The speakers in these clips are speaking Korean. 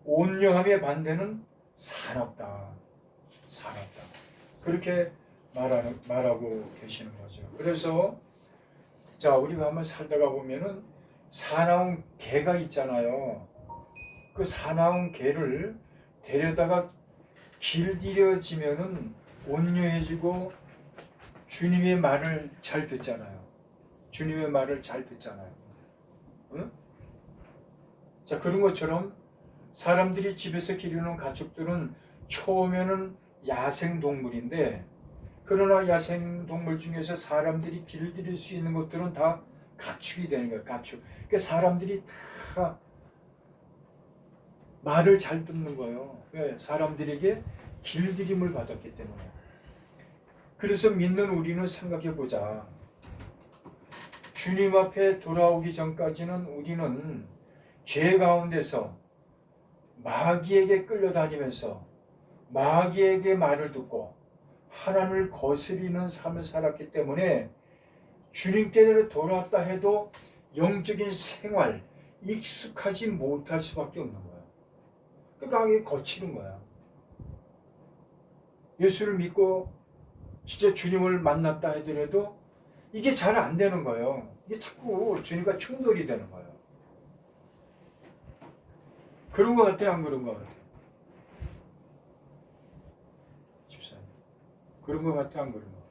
온유함의 반대는 사납다. 사납다. 그렇게 말하고 계시는 거죠. 그래서 자, 우리가 한번 살다가 보면은 사나운 개가 있잖아요. 그 사나운 개를 데려다가 길들여지면은 온유해지고 주님의 말을 잘 듣잖아요. 주님의 말을 잘 듣잖아요. 응? 자, 그런 것처럼 사람들이 집에서 기르는 가축들은 처음에는 야생동물인데, 그러나 야생동물 중에서 사람들이 길들일 수 있는 것들은 다 가축이 되는 거예요. 가축. 그러니까 사람들이 다 말을 잘 듣는 거예요. 왜? 사람들에게 길들임을 받았기 때문에. 그래서 믿는 우리는 생각해 보자. 주님 앞에 돌아오기 전까지는 우리는 죄 가운데서 마귀에게 끌려다니면서 마귀에게 말을 듣고 하나님을 거스리는 삶을 살았기 때문에 주님께로 돌아왔다 해도 영적인 생활, 익숙하지 못할 수밖에 없는 거예요. 그러니까 이게 거치는 거야. 예수를 믿고 진짜 주님을 만났다 하더라도 이게 잘 안 되는 거예요. 이게 자꾸 주님과 충돌이 되는 거예요. 그런 것 같아요? 안 그런 것 같아요? 집사님. 그런 것 같아요? 안 그런 것 같아요?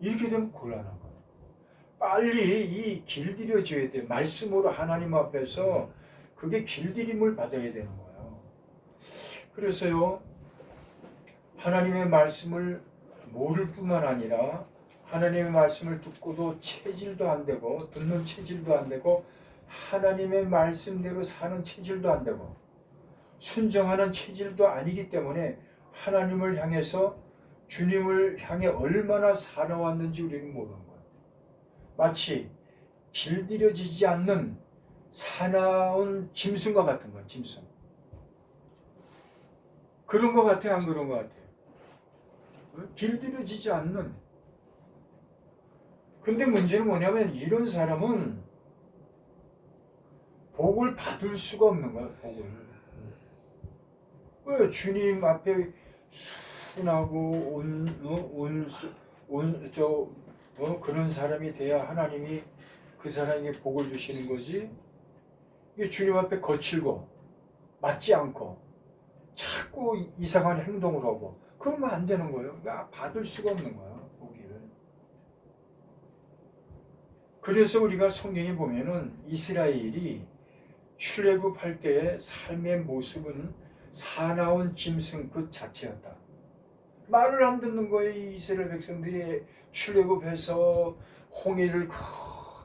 이렇게 되면 곤란한 거예요. 빨리 이 길들여져야 돼요. 말씀으로 하나님 앞에서 그게 길들임을 받아야 되는 거예요. 그래서요, 하나님의 말씀을 모를 뿐만 아니라 하나님의 말씀을 듣고도 체질도 안 되고 듣는 체질도 안 되고 하나님의 말씀대로 사는 체질도 안 되고 순종하는 체질도 아니기 때문에 하나님을 향해서 주님을 향해 얼마나 살아왔는지 우리는 모르는 거예요. 마치 길들여지지 않는 사나운 짐승과 같은 거예요. 짐승. 그런 것 같아요? 안 그런 것 같아요? 길들여지지 않는. 근데 문제는 뭐냐면 이런 사람은 복을 받을 수가 없는 거야. 복을. 왜? 주님 앞에 순하고 그런 사람이 돼야 하나님이 그 사람에게 복을 주시는 거지. 이게 주님 앞에 거칠고 맞지 않고 자꾸 이상한 행동을 하고 그러면 안 되는 거예요. 그러니까 받을 수가 없는 거예요. 보기를. 그래서 우리가 성경에 보면은 이스라엘이 출애굽할 때의 삶의 모습은 사나운 짐승 그 자체였다. 말을 안 듣는 거예요. 이스라엘 백성들이 출애굽해서 홍해를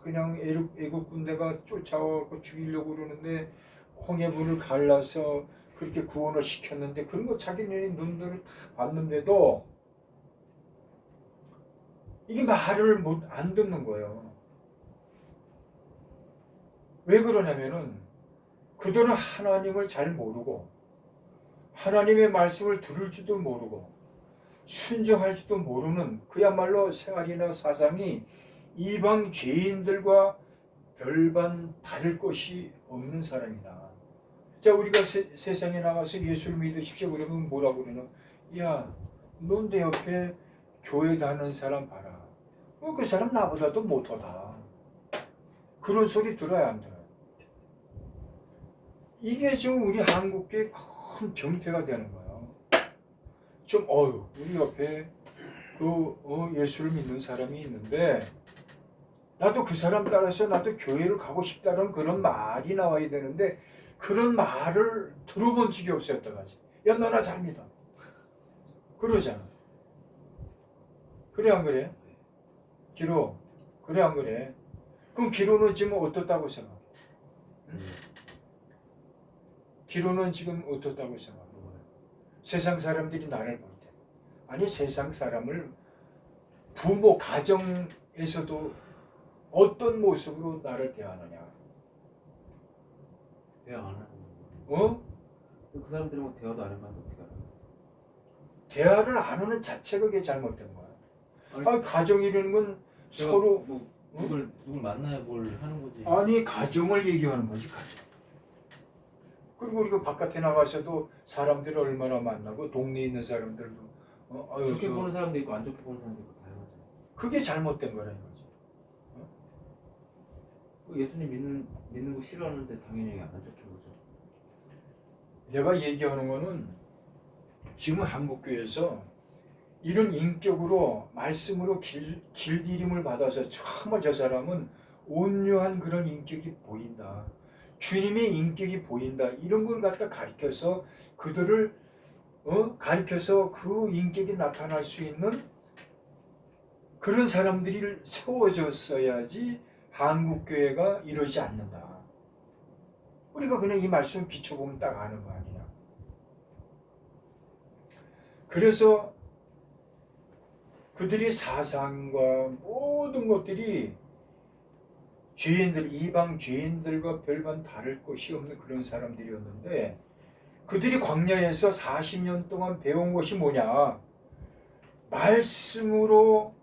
그냥 애굽 군대가 쫓아와서 죽이려고 그러는데 홍해문을 갈라서 그렇게 구원을 시켰는데 그런 거 자기네 눈들을 다 봤는데도 이게 말을 안 듣는 거예요. 왜 그러냐면은 그들은 하나님을 잘 모르고 하나님의 말씀을 들을 줄도 모르고 순종할지도 모르는 그야말로 생활이나 사상이 이방 죄인들과 별반 다를 것이 없는 사람이다. 자, 우리가 세상에 나가서 예수를 믿으십시오 그러면 뭐라고 그러냐? 야, 넌 내 옆에 교회 다니는 사람 봐라. 그 사람 나보다도 못하다. 그런 소리 들어야 안 들어요? 이게 지금 우리 한국의 큰 병폐가 되는 거예요. 좀 우리 옆에 예수를 믿는 사람이 있는데 나도 그 사람 따라서 나도 교회를 가고 싶다는 그런 말이 나와야 되는데 그런 말을 들어본 적이 없었다 가지. 야, 너나 잘 믿어. 그러잖아. 그래 안 그래? 기로. 그래 안 그래? 그럼 기로는 지금 어떻다고 생각해? 응? 기로는 지금 어떻다고 생각해? 세상 사람들이 나를 볼 때. 아니, 세상 사람을 부모 가정에서도 어떤 모습으로 나를 대하느냐? 대화 안 하는 어? 그 사람들은 뭐 대화도 안 해봤는데 어떻게 알아? 대화를 안 하는 자체가 그게 잘못된 거야. 아니, 가정이라는 건 서로 누굴 만나야 뭘 하는 거지. 아니 가정을 얘기하는 거지 가정. 그리고 우리가 바깥에 나가서도 사람들을 얼마나 만나고 동네에 있는 사람들도 아유 좋게 저 보는 사람도 있고 안 좋게 보는 사람도 있고 다양하죠. 그게 잘못된 거라는 거지. 예수님 믿는 거 싫어하는데 당연히 안 좋게 보죠. 내가 얘기하는 거는 지금 한국교회에서 이런 인격으로 말씀으로 길들임을 받아서 정말 저 사람은 온유한 그런 인격이 보인다. 주님의 인격이 보인다. 이런 걸 갖다 가르쳐서 그들을 가르쳐서 그 인격이 나타날 수 있는 그런 사람들이 세워졌어야지 한국교회가 이러지 않는다. 우리가 그냥 이 말씀을 비춰보면 딱 아는 거 아니냐. 그래서 그들이 사상과 모든 것들이 죄인들, 이방 죄인들과 별반 다를 것이 없는 그런 사람들이었는데 그들이 광야에서 40년 동안 배운 것이 뭐냐? 말씀으로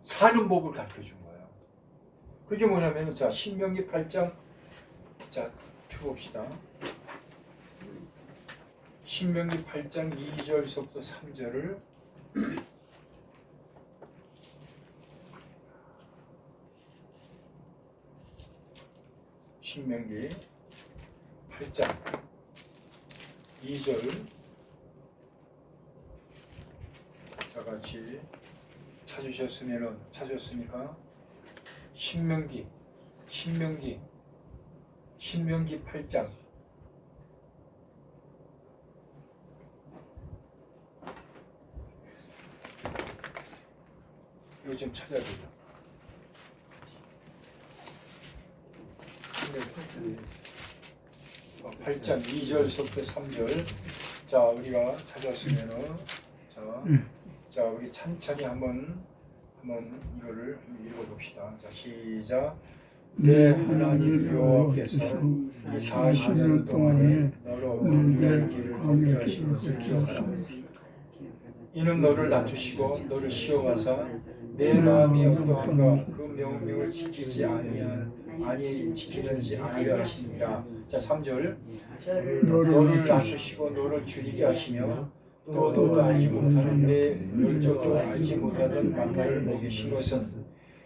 사는 법을 가르쳐 준 거예요. 그게 뭐냐면 자 신명기 8장 자 펴봅시다. 신명기 8장 2절서부터 3절을 신명기 8장 2절 자 같이 찾으셨습니까? 신명기 8장 이거 좀 찾아야 돼요. 8장 2절부터 3절 자 우리가 찾았으면은 자 우리 천천히 한번 이거를 읽어봅시다. 자 시작. 내 하나님 여호와께서 이 40년 동안에 너로 너의 길을 걷게 하신 것을 기억하라. 이는 너를 낮추시고 너를 시험하사 내 마음이 어떠한가 그 명령을 지키는지 아니하십니다. 자 3절 너를 낮추시고 너를 줄이게 하시며 또 너도 알지 못하는 내 멸족도 알지 못하던 만나를 먹이신 것은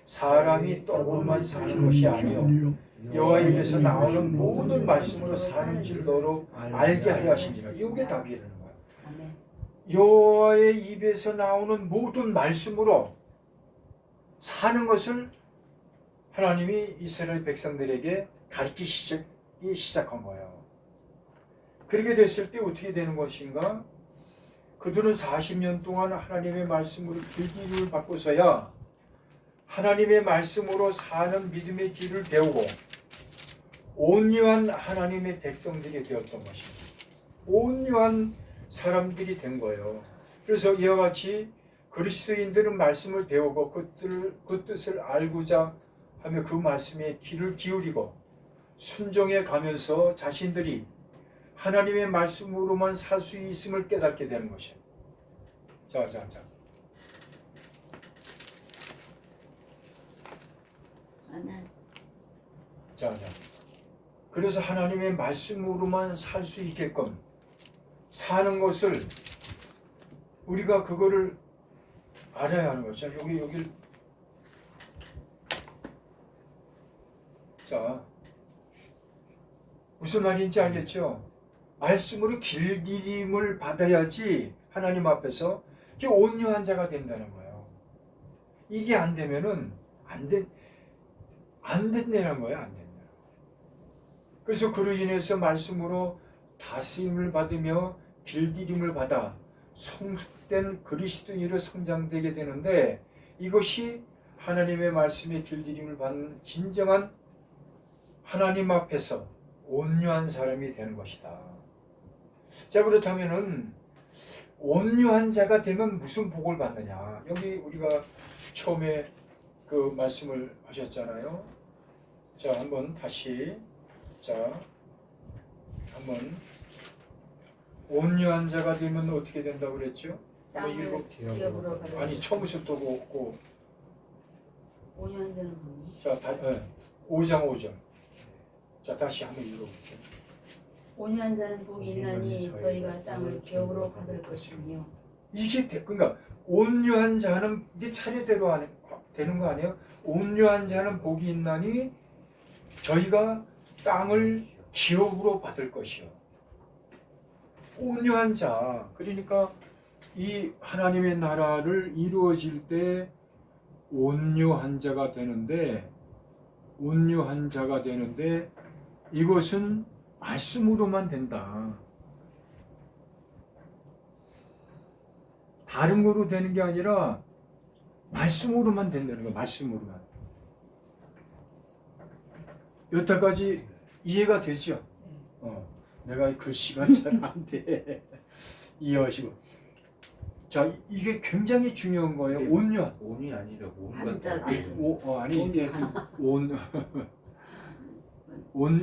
사람이 떡으로만 사는 것이 아니요 여호와의 입에서 나오는 모든 말씀으로 사는 줄 너로 알게 하려 하십니다. 이게 답이라는 거야. 여호와의 입에서 나오는 모든 말씀으로 사는 것을 하나님이 이스라엘 백성들에게 가르치기 시작한 거예요. 그렇게 됐을 때 어떻게 되는 것인가? 그들은 40년 동안 하나님의 말씀으로 길들임을 받고서야 하나님의 말씀으로 사는 믿음의 길을 배우고 온유한 하나님의 백성들이 되었던 것입니다. 온유한 사람들이 된 거예요. 그래서 이와 같이 그리스도인들은 말씀을 배우고 그 뜻을 알고자 하며 그 말씀에 귀를 기울이고 순종해 가면서 자신들이 하나님의 말씀으로만 살 수 있음을 깨닫게 되는 것이에요. 자. 그래서 하나님의 말씀으로만 살 수 있게끔 사는 것을 우리가 그거를 알아야 하는 거죠. 여기 자 무슨 말인지 알겠죠? 말씀으로 길들임을 받아야지 하나님 앞에서 이게 온유한 자가 된다는 거예요. 이게 안 되면은 안 된다는 거예요. 안 된다. 그래서 그로 인해서 말씀으로 다스림을 받으며 길들임을 받아 성숙된 그리스도인으로 성장되게 되는데 이것이 하나님의 말씀에 길들임을 받는 진정한 하나님 앞에서 온유한 사람이 되는 것이다. 자 그렇다면은 온유한 자가 되면 무슨 복을 받느냐? 여기 우리가 처음에 그 말씀을 하셨잖아요. 자 한번 다시 한번 온유한 자가 되면 어떻게 된다고 그랬죠? 땅을 기업으로 아니 처음부터 보고 온유한자는 뭐니? 자, 5장 5절. 자, 다시 한번 읽어볼게요. 온유한자는 복이 있나니 저희가 땅을 기업으로 받을 것이며. 이게 그러니까 온유한 자는 이게 차례대로 되는 거 아니에요? 온유한 자는 복이 있나니 저희가 땅을 기업으로 받을 것이요. 온유한 자, 그러니까 이 하나님의 나라를 이루어질 때 온유한 자가 되는데 이것은 말씀으로만 된다. 다른 거로 되는 게 아니라 말씀으로만 된다는 거야. 말씀으로만. 여태까지 이해가 되죠? 내가 글씨가 잘 안 돼. 이해하시고. 자, 이게 굉장히 중요한 거예요. 온유. 온이 아니라 한자가 아니 이게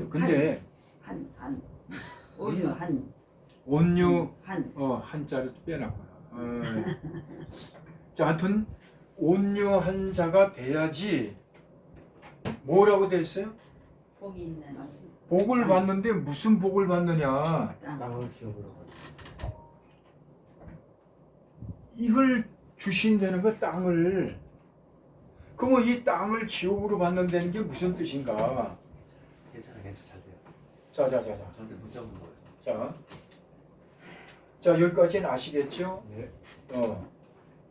근데 온유 한자를 빼놨구나. 자, 하여튼 온유한 자가 돼야지 뭐라고 돼 있어요? 복이 있는 복을 받는데 무슨 복을 받느냐? 땅을 기업으로 받는. 이걸 주신다는 거 땅을. 그러면 이 땅을 기업으로 받는다는 게 무슨 뜻인가? 괜찮아 잘 돼요. 자. 저한테 문자 온 거예요. 자, 여기까지는 아시겠죠? 네.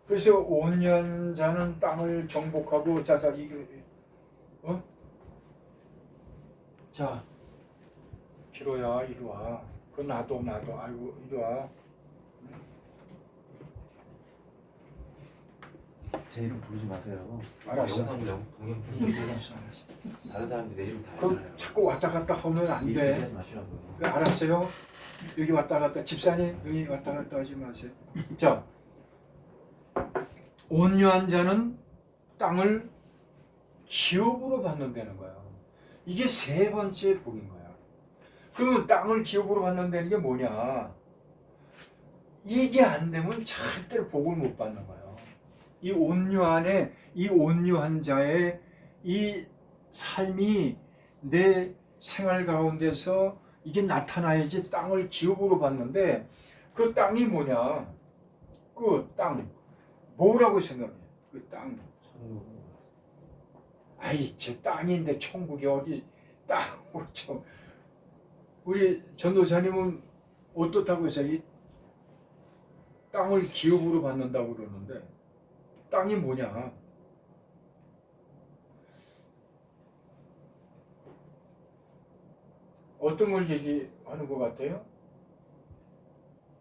그래서 온유한 자는 땅을 정복하고 자, 기로야 이리 와. 그 나도 아이고 이리 와. 제 이름 부르지 마세요. 알았어. 영상 동영 알았어. 다른 사람들 내 이름 다 그 알잖아요. 자꾸 왔다 갔다 하면 안 이름 돼. 얘기하지 마시라고요. 알았어요. 여기 왔다 갔다 집사님 여기 왔다 갔다 하지 마세요. 자, 온유한 자는 땅을 기업으로 받는다는 거야. 이게 세 번째 복인 거야. 그러면 땅을 기업으로 받는다는 게 뭐냐? 이게 안 되면 절대로 복을 못 받는 거야. 이 온유한 자의 이 삶이 내 생활 가운데서 이게 나타나야지 땅을 기업으로 받는데 그 땅이 뭐냐? 그 땅 뭐라고 생각해? 그 땅. 아이 제 땅인데 천국이 어디 땅으로 좀. 우리 전도사님은 어떻다고 해서 이 땅을 기업으로 받는다고 그러는데 땅이 뭐냐? 어떤 걸 얘기하는 것 같아요?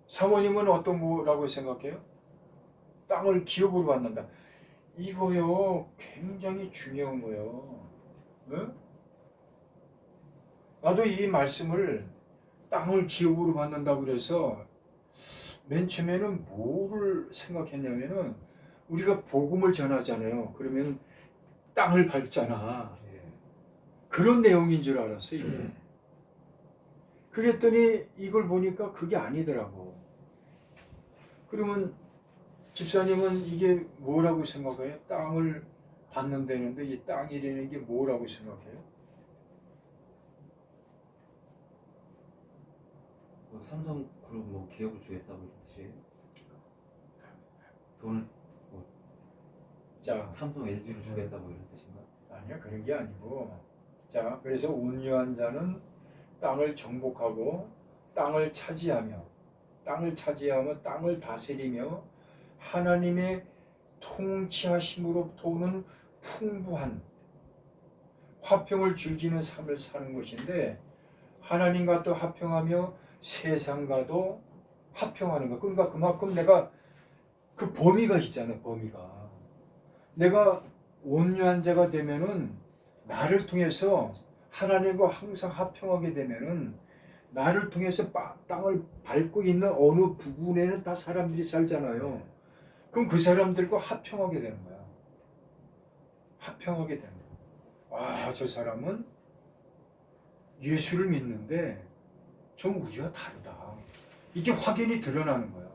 사모님은 어떤 거라고 생각해요? 땅을 기업으로 받는다. 이거요 굉장히 중요한 거예요. 응? 나도 이 말씀을 땅을 기업으로 받는다고 그래서 맨 처음에는 뭐를 생각했냐면은 우리가 복음을 전하잖아요. 그러면 땅을 밟잖아. 그런 내용인 줄 알았어요. 이게. 그랬더니 이걸 보니까 그게 아니더라고. 그러면 집사님은 이게 뭐라고 생각해요? 땅을 받는다는데 이 땅이라는 게 뭐라고 생각해요? 삼성그룹 뭐 기업을 주겠다고 이런 뜻이에요? 돈을 자, 삼성 LG를 주겠다고 이런 뜻인가? 아니야 그런 게 아니고 자 그래서 온유한 자는 땅을 정복하고 땅을 차지하며 땅을 다스리며 하나님의 통치하심으로부터 오는 풍부한 화평을 즐기는 삶을 사는 것인데 하나님과 또 화평하며 세상과도 화평하는 거. 그러니까 그만큼 내가 그 범위가 있잖아. 범위가 내가 온유한 자가 되면은 나를 통해서 하나님과 항상 화평하게 되면은 나를 통해서 땅을 밟고 있는 어느 부분에는 다 사람들이 살잖아요. 그럼 그 사람들과 화평하게 되는 거야. 화평하게 되는 거야. 아, 저 사람은 예수를 믿는데 좀 우리와 다르다. 이게 확연히 드러나는 거야.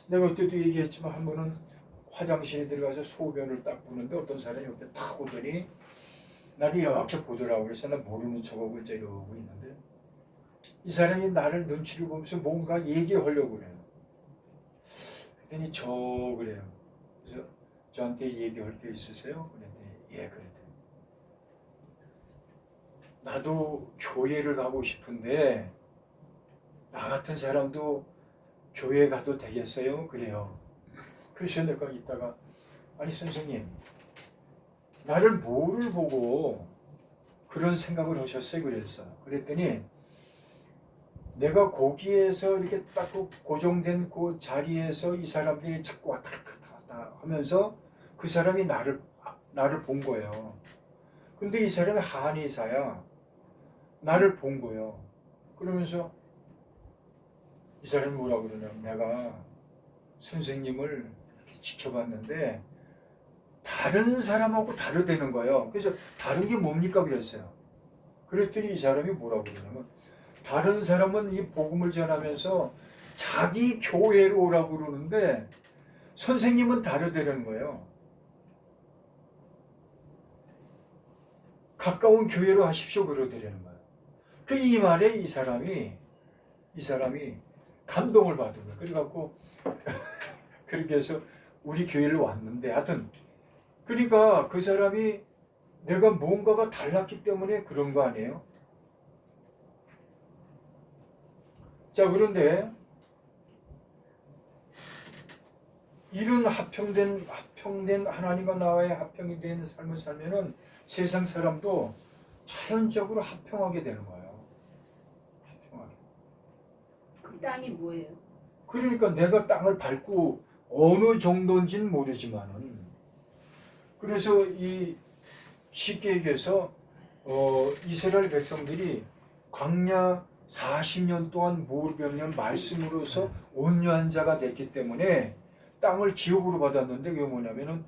내가 그때도 얘기했지만 한 번은 화장실에 들어가서 소변을 딱 보는데 어떤 사람이 옆에 딱 오더니 나를 이렇게 보더라고. 그래서 나 모르는 척하고 이제 이러고 있는데 이 사람이 나를 눈치를 보면서 뭔가 얘기하려고 그래요. 그랬더니 저 그래요. 그래서 저한테 얘기할 게 있으세요? 그랬더니 예 그랬더니 나도 교회를 가고 싶은데 나 같은 사람도 교회 가도 되겠어요? 그래요. 그래서 내가 이따가 아니 선생님 나를 뭐를 보고 그런 생각을 하셨어요? 그랬어. 그랬더니 내가 거기에서 이렇게 딱 그 고정된 그 자리에서 이 사람들이 자꾸 왔다 갔다 하면서 그 사람이 나를 본 거예요. 근데 이 사람이 한의사야. 나를 본 거예요. 그러면서 이 사람이 뭐라고 그러냐면 내가 선생님을 이렇게 지켜봤는데 다른 사람하고 다르다는 거예요. 그래서 다른 게 뭡니까 그랬어요. 그랬더니 이 사람이 뭐라고 그러냐면 다른 사람은 이 복음을 전하면서 자기 교회로 오라고 그러는데 선생님은 다르다는 거예요. 가까운 교회로 하십시오 그러더라는 거예요. 그 이 말에 이 사람이 감동을 받은 거예요. 그래갖고 그렇게 해서 우리 교회를 왔는데 하여튼 그러니까 그 사람이 내가 뭔가가 달랐기 때문에 그런 거 아니에요? 자 그런데 이런 합평된 하나님과 나와의 합평이 된 삶을 살면은 세상 사람도 자연적으로 합평하게 되는 거예요. 합평하게. 그 땅이 뭐예요? 그러니까 내가 땅을 밟고 어느 정도인지는 모르지만은 그래서 이 쉽게 얘기해서 이스라엘 백성들이 광야 40년 동안 무병년 말씀으로서 온유한 자가 됐기 때문에 땅을 기업으로 받았는데 그게 뭐냐면은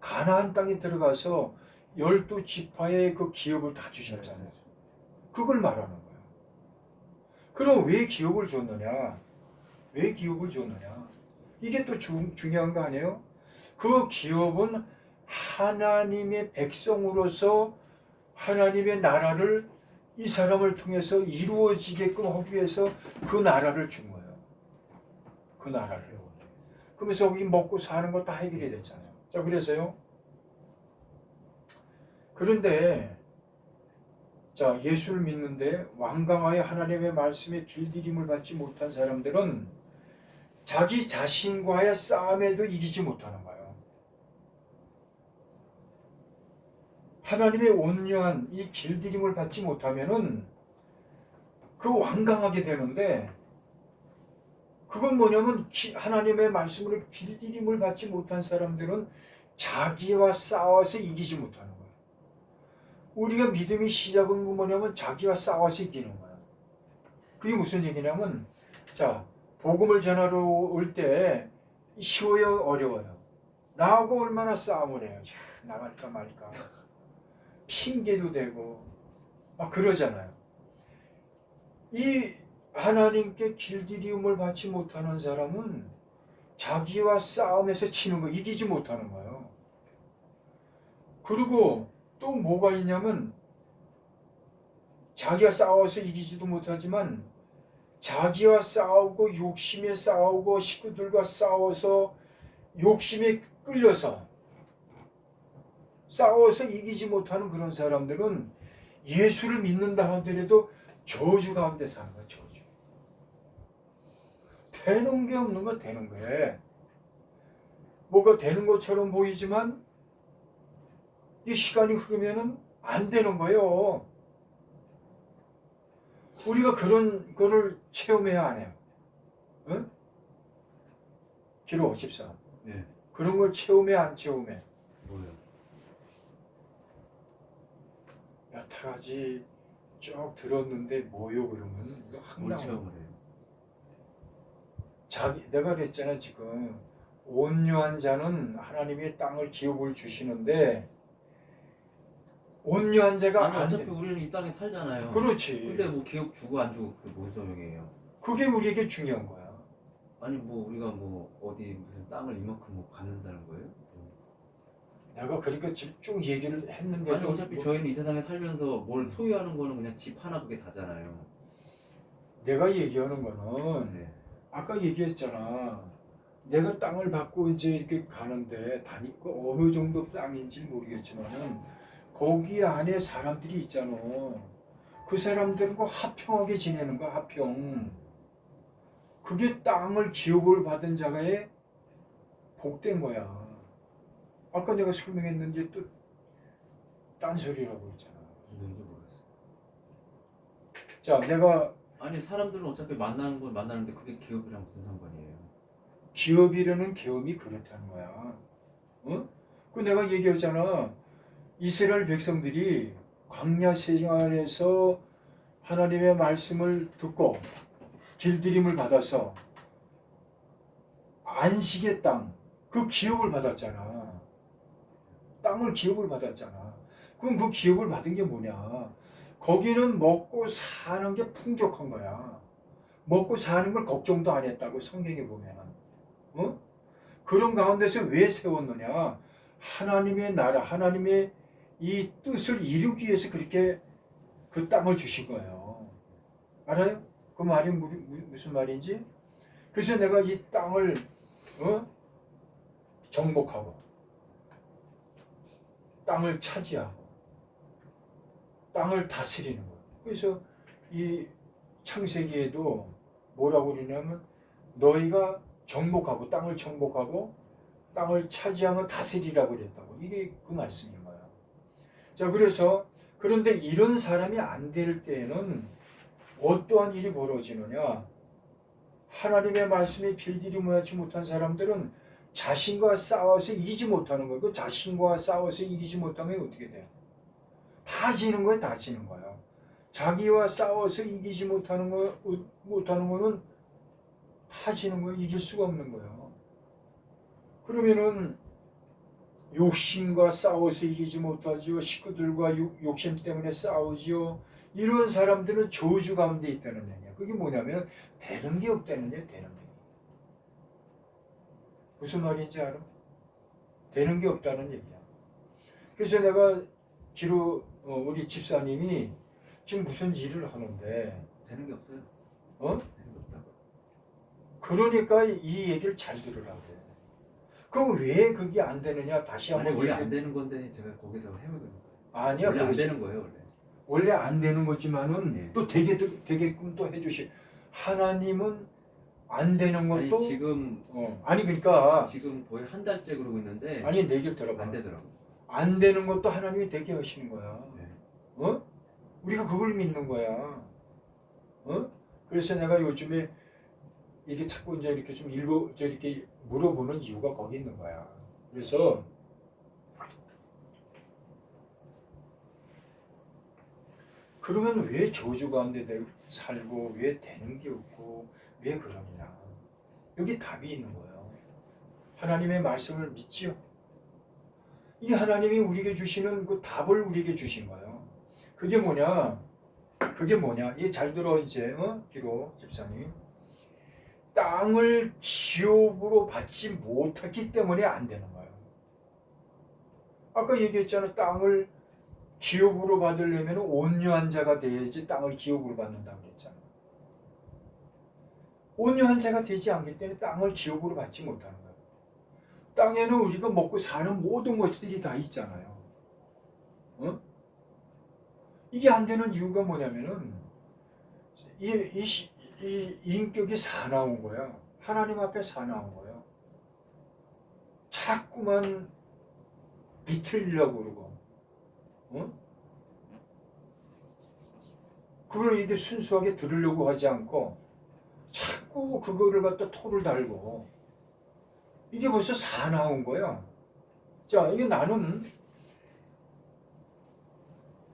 가나안 땅에 들어가서 12지파의 그 기업을 다 주셨잖아요. 그걸 말하는 거예요. 그럼 왜 기업을 줬느냐? 왜 기업을 줬느냐? 이게 또 중요한 거 아니에요? 그 기업은 하나님의 백성으로서 하나님의 나라를 이 사람을 통해서 이루어지게끔 하기 위해서 그 나라를 준 거예요. 그 나라를. 그러면서 여기 먹고 사는 거 다 해결이 됐잖아요. 자, 그래서요. 그런데 자, 예수를 믿는데 완강하여 하나님의 말씀에 길들임을 받지 못한 사람들은 자기 자신과의 싸움에도 이기지 못하는 거예요. 하나님의 온유한 이 길들임을 받지 못하면은 그 완강하게 되는데 그건 뭐냐면 하나님의 말씀으로 길들임을 받지 못한 사람들은 자기와 싸워서 이기지 못하는 거예요. 우리가 믿음의 시작은 뭐냐면 자기와 싸워서 이기는 거예요. 그게 무슨 얘기냐면 자 복음을 전하러 올 때 쉬워요 어려워요? 나하고 얼마나 싸움을 해요. 야, 나갈까 말까 핑계도 대고 막 그러잖아요. 이 하나님께 길들임을 받지 못하는 사람은 자기와 싸움에서 치는 거 이기지 못하는 거예요. 그리고 또 뭐가 있냐면 자기와 싸워서 이기지도 못하지만 자기와 싸우고 욕심에 싸우고 식구들과 싸워서 욕심에 끌려서 싸워서 이기지 못하는 그런 사람들은 예수를 믿는다 하더라도 저주 가운데 사는 거야. 저주. 되는 게 없는 건 되는 거예요. 뭐가 되는 것처럼 보이지만 이 시간이 흐르면은 안 되는 거예요. 우리가 그런 거를 체험해야 안 해요. 응? 기록 54. 네. 그런 걸 체험해 안 체험해? 뭐요? 여러 가지 쭉 들었는데 뭐요 그러면 이거 뭘 항상 체험을 해요? 내가 그랬잖아 지금 온유한 자는 하나님의 땅을 기업을 주시는데 온유한 자가 아니 안 어차피 돼. 우리는 이 땅에 살잖아요. 그렇지. 근데 뭐 기업 주고 안 주고 그게 뭔 소용이에요? 그게 우리에게 중요한 거야. 아니 뭐 우리가 뭐 어디 무슨 땅을 이만큼 뭐 갖는다는 거예요? 내가 그러니까 지금 쭉 얘기를 했는데 아니 어차피 저희는 이 세상에 살면서 뭘 소유하는 거는 그냥 집 하나 그게 다잖아요. 내가 얘기하는 거는 네. 아까 얘기했잖아. 내가 땅을 받고 이제 이렇게 가는데 그 어느 정도 땅인지 모르겠지만은 거기 안에 사람들이 있잖아. 그 사람들과 화평하게 지내는 거야, 화평. 그게 땅을 기업을 받은 자가의 복된 거야. 아까 내가 설명했는데 또 딴소리라고 했잖아. 무슨 소리인지 모르겠어요. 자, 내가 아니 사람들은 어차피 만나는 건 만나는데 그게 기업이랑 무슨 상관이에요? 기업이라는 계엄이 그렇다는 거야. 어? 그 내가 얘기했잖아. 이스라엘 백성들이 광야 생활에서 하나님의 말씀을 듣고 길들임을 받아서 안식의 땅, 그 기업을 받았잖아. 땅을 기업을 받았잖아. 그럼 그 기업을 받은 게 뭐냐? 거기는 먹고 사는 게 풍족한 거야. 먹고 사는 걸 걱정도 안 했다고 성경에 보면은. 어? 그런 가운데서 왜 세웠느냐? 하나님의 나라, 하나님의 이 뜻을 이루기 위해서 그렇게 그 땅을 주신 거예요. 알아요? 그 말이 무슨 말인지? 그래서 내가 이 땅을 정복하고 땅을 차지하고 땅을 다스리는 거예요. 그래서 이 창세기에도 뭐라고 그러냐면 너희가 정복하고 땅을 정복하고 땅을 차지하면 다스리라고 그랬다고. 이게 그 말씀인 거야. 자, 그래서 그런데 이런 사람이 안 될 때에는 어떠한 일이 벌어지느냐? 하나님의 말씀에 길들임을 하지 못한 사람들은 자신과 싸워서 이기지 못하는 거예요. 그 자신과 싸워서 이기지 못하면 어떻게 돼요? 다 지는 거예요. 다 지는 거예요. 자기와 싸워서 이기지 못하는 거는 다 지는 거예요. 이길 수가 없는 거예요. 그러면은 욕심과 싸워서 이기지 못하지요. 식구들과 욕심 때문에 싸우지요. 이런 사람들은 저주 가운데 있다는 얘기야. 그게 뭐냐면 되는 게 없다는 얘기야. 되는 게. 무슨 말인지 알아? 되는 게 없다는 얘기야. 그래서 내가 우리 집사님이 지금 무슨 일을 하는데 되는 게 없어요. 되는 게 없다고. 그러니까 이 얘기를 잘 들으라고. 그럼 왜 그게 안 되느냐? 다시 아니 한번 원래 안 되는 건데 제가 거기서 헤매는 거예요. 아니야. 원래 안 그러지. 되는 거예요 원래. 원래 안 되는 거지만은 네. 또 되게끔 또 해주시. 하나님은 안 되는 아니 것도 지금 아니 그러니까 지금 거의 한 달째 그러고 있는데 아니 내 얘기를 들어봐. 안 되더라고. 안 되는 것도 하나님이 되게 하시는 거야. 네. 우리가 그걸 믿는 거야. 그래서 내가 요즘에 이게 자꾸 이제 이렇게 좀 이렇게 물어보는 이유가 거기 있는 거야. 그래서 그러면 왜 저주 가운데 살고 왜 되는 게 없고 왜 그러느냐? 여기 답이 있는 거예요. 하나님의 말씀을 믿지요. 이 하나님이 우리에게 주시는 그 답을 우리에게 주신 거예요. 그게 뭐냐? 이게 잘 들어 이제 기로 집사님. 땅을 기업으로 받지 못했기 때문에 안 되는 거예요. 아까 얘기했잖아. 땅을 기업으로 받으려면 온유한 자가 돼야지 땅을 기업으로 받는다고 그랬잖아. 온유한 자가 되지 않기 때문에 땅을 기업으로 받지 못하는 거예요. 땅에는 우리가 먹고 사는 모든 것들이 다 있잖아요. 이게 안 되는 이유가 뭐냐면은 이 인격이 사나운 거야. 하나님 앞에 사나운 거야. 자꾸만 비틀려고 그러고, 그걸 이게 순수하게 들으려고 하지 않고 자꾸 그거를 갖다 토를 달고 이게 벌써 사나운 거야. 자, 이게 나는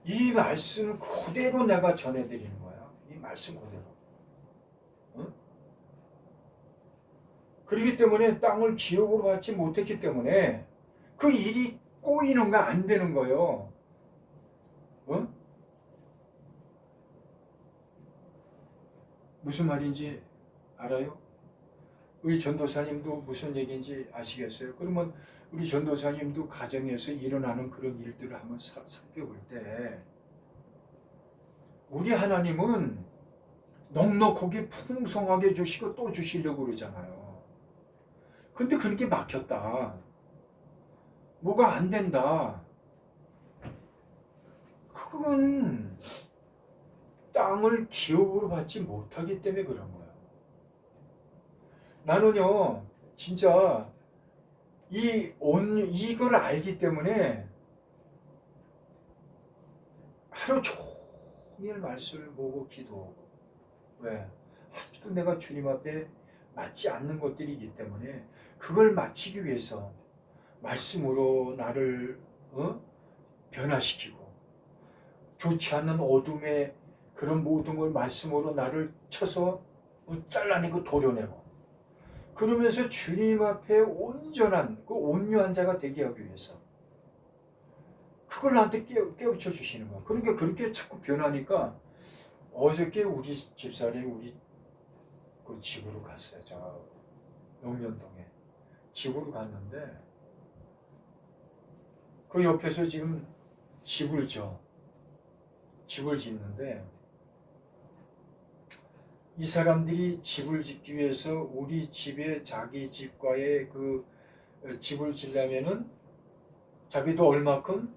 이 말씀 그대로 내가 전해드리는 거야. 이 말씀 그대로. 그렇기 때문에 땅을 기업으로 받지 못했기 때문에 그 일이 꼬이는 거 안 되는 거예요. 무슨 말인지 알아요? 우리 전도사님도 무슨 얘기인지 아시겠어요? 그러면 우리 전도사님도 가정에서 일어나는 그런 일들을 한번 살펴볼 때 우리 하나님은 넉넉하게 풍성하게 주시고 또 주시려고 그러잖아요. 근데 그렇게 막혔다. 뭐가 안 된다. 그건 땅을 기업으로 받지 못하기 때문에 그런 거야. 나는요, 진짜 이걸 알기 때문에 하루 종일 말씀을 보고 기도하고. 왜? 아직도 내가 주님 앞에 맞지 않는 것들이기 때문에 그걸 맞추기 위해서 말씀으로 나를 변화시키고 좋지 않는 어둠의 그런 모든 걸 말씀으로 나를 쳐서 잘라내고 도려내고 그러면서 주님 앞에 온전한 그 온유한 자가 되게 하기 위해서 그걸 나한테 깨우쳐 주시는 거야. 그러니까 그렇게 자꾸 변하니까 어저께 우리 집사람이 우리 그 집으로 갔어요. 저 영년동에 집으로 갔는데 그 옆에서 지금 집을 짓는데 이 사람들이 집을 짓기 위해서 우리 집에 자기 집과의 그 집을 지려면은 자기도 얼마큼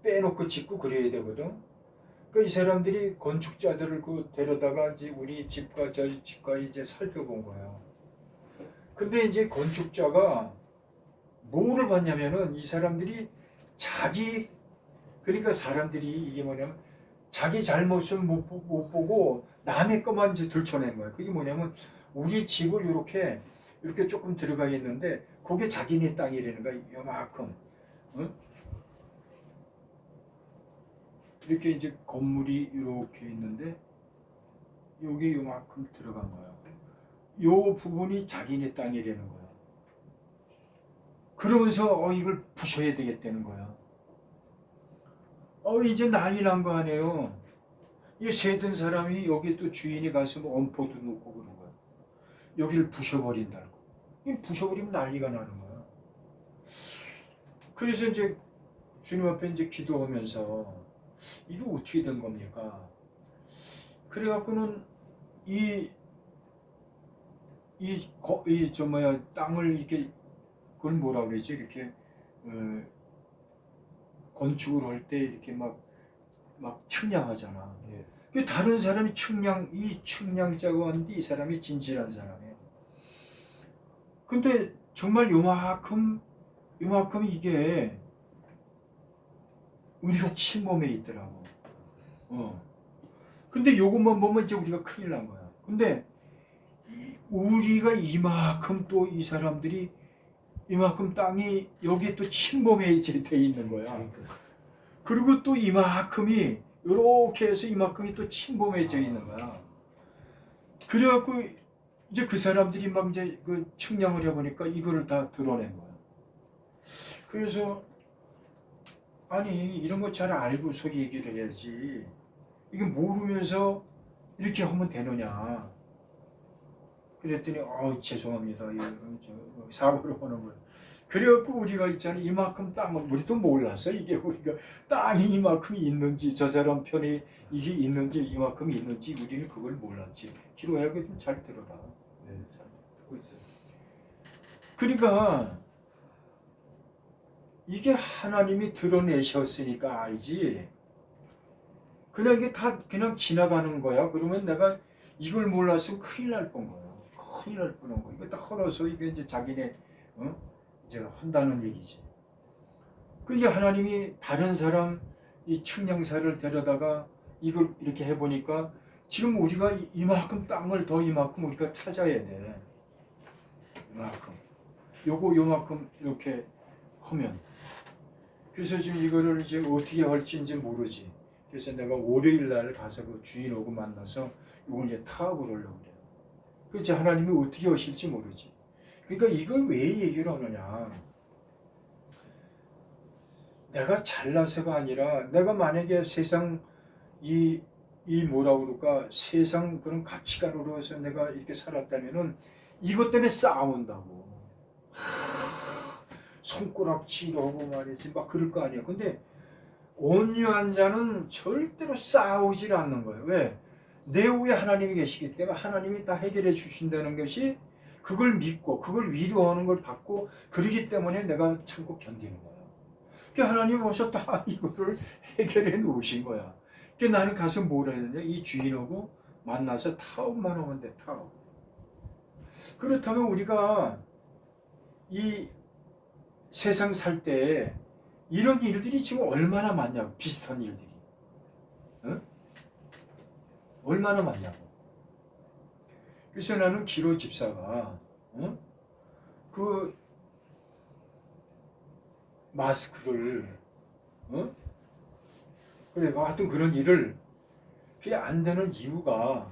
빼놓고 짓고 그래야 되거든. 그 이 사람들이 건축자들을 그 데려다가 이제 우리 집과 저희 집과 이제 살펴본 거예요. 근데 이제 건축자가 뭐를 봤냐면은 이 사람들이 그러니까 사람들이 이게 뭐냐면 자기 잘못을 못 보고 남의 것만 이제 들춰낸 거예요. 그게 뭐냐면 우리 집을 이렇게 조금 들어가 있는데 그게 자기네 땅이라는 거야. 요만큼. 응? 이렇게 이제 건물이 이렇게 있는데 여기 요만큼 들어간 거야. 요 부분이 자기네 땅이라는 거야. 그러면서 이걸 부셔야 되겠다는 거야. 이제 난리 난 거 아니에요. 이 세든 사람이 여기 또 주인이 가서 뭐 엄포도 놓고 그런 거야. 여기를 부셔버린다고. 이 부셔버리면 난리가 나는 거야. 그래서 이제 주님 앞에 이제 기도하면서 이거 어떻게 된 겁니까? 그래갖고는 땅을 이렇게 그걸 뭐라 그러지? 이렇게 건축을 할 때 이렇게 막 측량하잖아. 예. 그 다른 사람이 측량자가 왔는데 이 사람이 진실한 사람이에요. 근데 정말 요만큼 이게 우리가 침범해 있더라고. 근데 요것만 보면 이제 우리가 큰일 난 거야. 근데 우리가 이만큼 또 이 사람들이 이만큼 땅이 여기 또 침범해 돼 있는 거야. 그리고 또 이만큼이 이렇게 해서 이만큼이 또 침범해져 있는 거야. 그래갖고 이제 그 사람들이 막 이제 그 측량을 해보니까 이거를 다 드러낸 거야. 그래서 아니 이런 거 잘 알고서 얘기를 해야지. 이게 모르면서 이렇게 하면 되느냐. 그랬더니 죄송합니다. 이거 사고로 하는 거예요. 그래갖고 우리가 있잖아요. 이만큼 땅은 우리도 몰랐어. 이게 우리가 땅이 이만큼 있는지 저 사람 편에 이게 있는지 이만큼 있는지 우리는 그걸 몰랐지. 기도하고 좀 잘 들어라. 네, 잘 듣고 있어요. 그러니까 이게 하나님이 드러내셨으니까 알지. 그냥 이게 다 그냥 지나가는 거야. 그러면 내가 이걸 몰랐으면 큰일 날 뻔 거야. 큰일 날 뻔한 거. 이거 딱 헐어서 이게 이제 자기네 이제 한다는 얘기지. 그게 하나님이 다른 사람 이 측량사를 데려다가 이걸 이렇게 해보니까 지금 우리가 이만큼 땅을 더 이만큼 우리가 찾아야 돼. 이만큼. 요만큼 이렇게 하면. 그래서 지금 이거를 이제 어떻게 할지 이제 모르지. 그래서 내가 월요일 날 가서 그 주인하고 만나서 이걸 이제 타업을 하려고 그래요. 그렇지 하나님이 어떻게 하실지 모르지. 그러니까 이걸 왜 얘기를 하느냐. 내가 잘나서가 아니라 내가 만약에 세상 이 뭐라고 그럴까 세상 그런 가치관으로 해서 내가 이렇게 살았다면은 이것 때문에 싸운다고. 손가락질하고 말이지 막 그럴 거 아니에요. 근데 온유한 자는 절대로 싸우질 않는 거예요. 왜? 내 위에 하나님이 계시기 때문에 하나님이 다 해결해 주신다는 것이 그걸 믿고 그걸 위로하는 걸 받고 그러기 때문에 내가 참고 견디는 거예요. 그 하나님 오셨다 이거를 해결해 놓으신 거야. 그 나는 가서 뭘 했느냐? 이 주인하고 만나서 타협만 하면 돼. 타협. 그렇다면 우리가 이 세상 살 때 이런 일들이 지금 얼마나 많냐고. 비슷한 일들이. 응? 얼마나 많냐고. 그래서 나는 기로 집사가 그 마스크를 그래 하여튼 그런 일을 그게 안 되는 이유가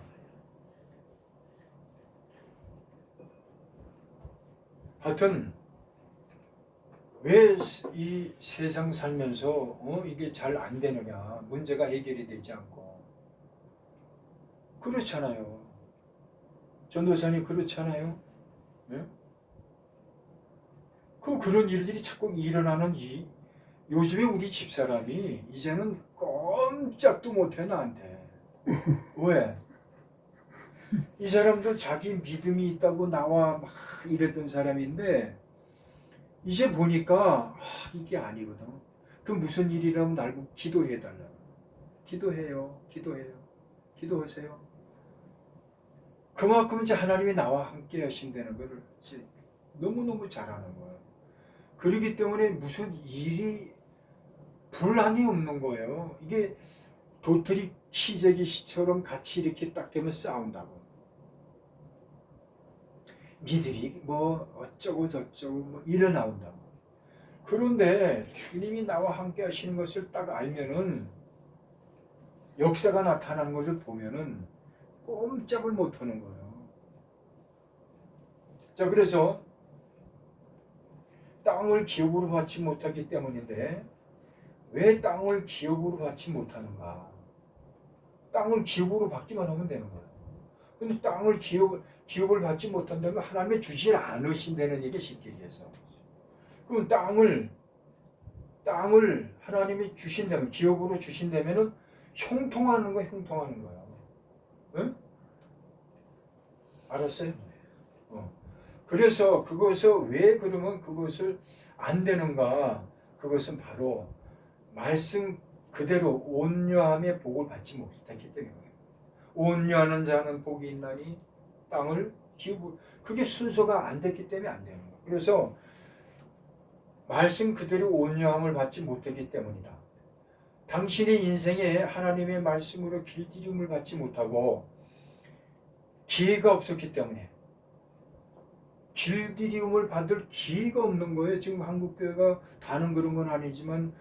하여튼 왜 이 세상 살면서 이게 잘 안 되느냐, 문제가 해결이 되지 않고 그렇잖아요. 전도사님 그렇잖아요. 네? 그런 일들이 자꾸 일어나는 요즘에 우리 집사람이 이제는 꼼짝도 못해 나한테. 왜? 이 사람도 자기 믿음이 있다고 나와 막 이랬던 사람인데 이제 보니까 이게 아니거든. 그 무슨 일이라면 날 보고 기도해달라. 기도해요. 기도해요. 기도하세요. 그만큼 이제 하나님이 나와 함께 하신다는 것을 너무너무 잘하는 거예요. 그렇기 때문에 무슨 일이 불안이 없는 거예요. 이게 도토리 키재기 시처럼 같이 이렇게 딱 되면 싸운다고. 니들이 뭐 어쩌고 저쩌고 뭐 일어나온다고. 그런데 주님이 나와 함께 하시는 것을 딱 알면은 역사가 나타나는 것을 보면은 꼼짝을 못 하는 거예요. 자, 그래서 땅을 기업으로 받지 못하기 때문인데 왜 땅을 기업으로 받지 못하는가? 땅을 기업으로 받기만 하면 되는 거예요. 근데 땅을 기업을 받지 못한다면 하나님이 주지 않으신다는 얘기 쉽게 얘기해서. 그럼 땅을 하나님이 주신다면, 기업으로 주신다면은 형통하는 거야, 형통하는 거야. 응? 알았어요? 그래서 그것을 왜 그러면 그것을 안 되는가? 그것은 바로 말씀 그대로 온유함의 복을 받지 못했기 때문이에요. 온유하는 자는 복이 있나니 땅을 기업으로, 그게 순서가 안 됐기 때문에 안 되는 거예요. 그래서 말씀 그대로 온유함을 받지 못했기 때문이다. 당신의 인생에 하나님의 말씀으로 길들임을 받지 못하고 기회가 없었기 때문에 길들임을 받을 기회가 없는 거예요. 지금 한국교회가 다는 그런 건 아니지만